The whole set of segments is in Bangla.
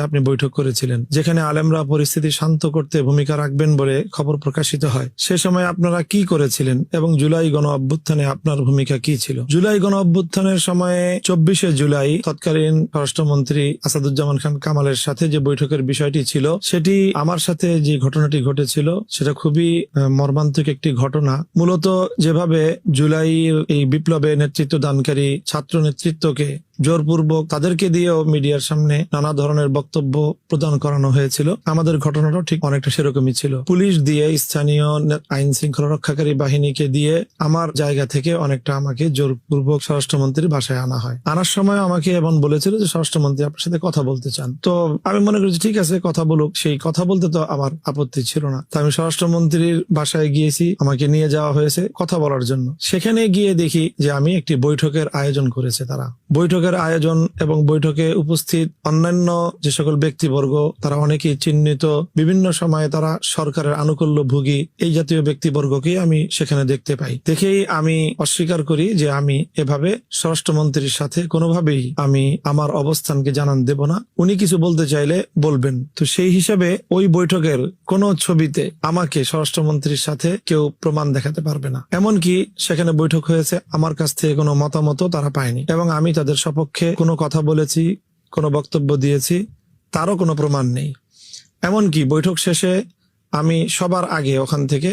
আপনি বৈঠক করেছিলেন, যেখানে আলেমরা পরিস্থিতি শান্ত করতে ভূমিকা রাখবেন বলে খবর প্রকাশিত হয়। সে সময় আপনারা কি করেছিলেন এবং জুলাই গণ অভ্যুত্থানে আপনার ভূমিকা কি ছিল? জুলাই গণ অভ্যুত্থানের সময়ে 24শে জুলাই তৎকালীন স্বরাষ্ট্রমন্ত্রী আসাদুজ্জামান খান কামালের সাথে যে বৈঠকের বিষয়টি ছিল, সেটি আমার সাথে যে ঘটনাটি ঘটেছিল সেটা খুবই মর্মান্তিক একটি ঘটনা। মূলত যেভাবে জুলাই এই বিপ্লবে নেতৃত্ব দানকারী ছাত্র নেতৃত্বকে জোরপূর্বক তাদেরকে দিয়েও মিডিয়ার সামনে নানা ধরনের বক্তব্য প্রদান করানো হয়েছিল, আমাদের ঘটনাটাও ঠিক অনেকটা সেরকমই ছিল। পুলিশ দিয়ে, স্থানীয় আইন শৃঙ্খলা রক্ষাকারী বাহিনীকে দিয়ে আমার জায়গা থেকে অনেকটা আমাকে জোরপূর্বক স্বরাষ্ট্রমন্ত্রীর বাসায় আনা হয়। আনার সময় আমাকে এমন বলেছিল যে স্বরাষ্ট্রমন্ত্রী আপনার সাথে কথা বলতে চান। তো আমি মনে করি ঠিক আছে, কথা বলুক। সেই কথা বলতে তো আমার আপত্তি ছিল না। তো আমি স্বরাষ্ট্রমন্ত্রীর বাসায় গিয়েছি, আমাকে নিয়ে যাওয়া হয়েছে কথা বলার জন্য। সেখানে গিয়ে দেখি যে আমি একটি বৈঠকের আয়োজন করেছে তারা। বৈঠকের আয়োজন এবং বৈঠকে উপস্থিত অন্যান্য যে সকল ব্যক্তিবর্গ, তারা অনেকেই চিহ্নিত, বিভিন্ন সময়ে তারা সরকারের আনুকূল্য ভোগী, এই জাতীয় ব্যক্তিবর্গকে আমি সেখানে দেখতে পাই। দেখেই আমি অস্বীকার করি যে আমি এভাবে স্বরাষ্ট্রমন্ত্রীর সাথে কোনোভাবেই আমি আমার অবস্থানকে জানান দেব না। উনি কিছু বলতে চাইলে বলবেন। তো সেই হিসাবে ওই বৈঠকের কোন ছবিতে আমাকে স্বরাষ্ট্রমন্ত্রীর সাথে কেউ প্রমাণ দেখাতে পারবে না। এমনকি সেখানে বৈঠক হয়েছে, আমার কাছ থেকে কোনো মতামতও তারা পায়নি এবং আমি তাদের সপক্ষে কোনো কথা বলেছি, কোনো বক্তব্য দিয়েছি, তারও কোনো প্রমাণ নেই। এমনকি বৈঠক শেষে আমি সবার আগে ওখান থেকে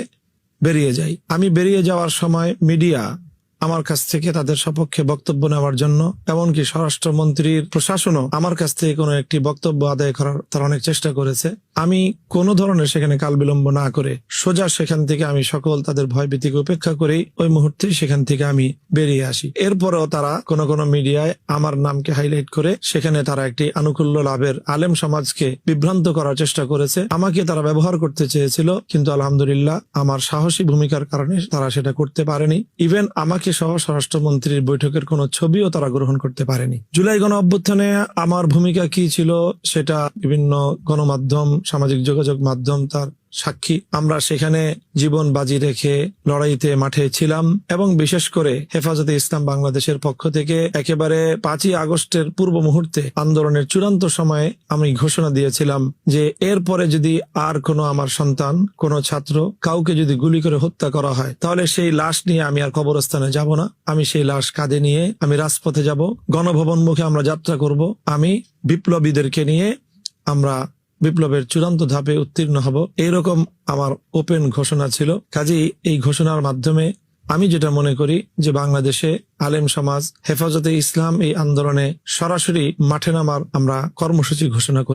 বেরিয়ে যাই। আমি বেরিয়ে যাওয়ার সময় মিডিয়া আমার কাছ থেকে তাদের সপক্ষে বক্তব্য নেওয়ার জন্য, এমনকি স্বরাষ্ট্রমন্ত্রীর প্রশাসনও আমার কাছ থেকে কোনো একটি বক্তব্য আদায় করার তারা অনেক চেষ্টা করেছে। আমি কোনো ধরনের সেখানে কাল বিলম্ব না করে সোজা সেখান থেকে আমি সকল তাদের ভয়ভীতিকে উপেক্ষা করেই ওই মুহূর্তে সেখান থেকে আমি বেরিয়ে আসি। এরপরেও তারা কোনো মিডিয়ায় আমার নামকে হাইলাইট করে সেখানে তারা একটি আনুকূল্য লাভের, আলেম সমাজকে বিভ্রান্ত করার চেষ্টা করেছে। আমাকে তারা ব্যবহার করতে চেয়েছিল, কিন্তু আলহামদুলিল্লাহ আমার সাহসী ভূমিকার কারণে তারা সেটা করতে পারেনি। ইভেন আমাকে সহ স্বরাষ্ট্রমন্ত্রীর বৈঠকের কোনো ছবিও তারা গ্রহণ করতে পারেনি। জুলাই গণ অভ্যুত্থানে আমার ভূমিকা কি ছিল সেটা বিভিন্ন গণমাধ্যম, সামাজিক যোগাযোগ মাধ্যম তার সাক্ষী। আমরা সেখানে জীবন বাজি রেখে লড়াইতে মাঠে ছিলাম এবং বিশেষ করে হেফাজতে ইসলাম বাংলাদেশের পক্ষ থেকে একেবারে 5ই আগস্টের পূর্ব মুহূর্তে আন্দোলনের চূড়ান্ত সময়ে আমি ঘোষণা দিয়েছিলাম যে এরপরে যদি আর কোনো আমার সন্তান, কোনো ছাত্র, কাউকে যদি গুলি করে হত্যা করা হয়, তাহলে সেই লাশ নিয়ে আমি আর কবরস্থানে যাব না। আমি সেই লাশ কাঁধে নিয়ে আমি রাজপথে যাব, গণভবন মুখে আমরা যাত্রা করব। আমি বিপ্লবীদেরকে নিয়ে আমরা বিপ্লবের চূড়ান্ত ধাপে উত্তীর্ণ হব, এইরকম আমার ওপেন ঘোষণা ছিল। কাজেই এই ঘোষণার মাধ্যমে আমি যেটা মনে করি যে বাংলাদেশে আলেম সমাজ, হেফাজতে ইসলাম এই আন্দোলনে সরাসরি মাঠে নামার আমরা কর্মসূচি ঘোষণা করি।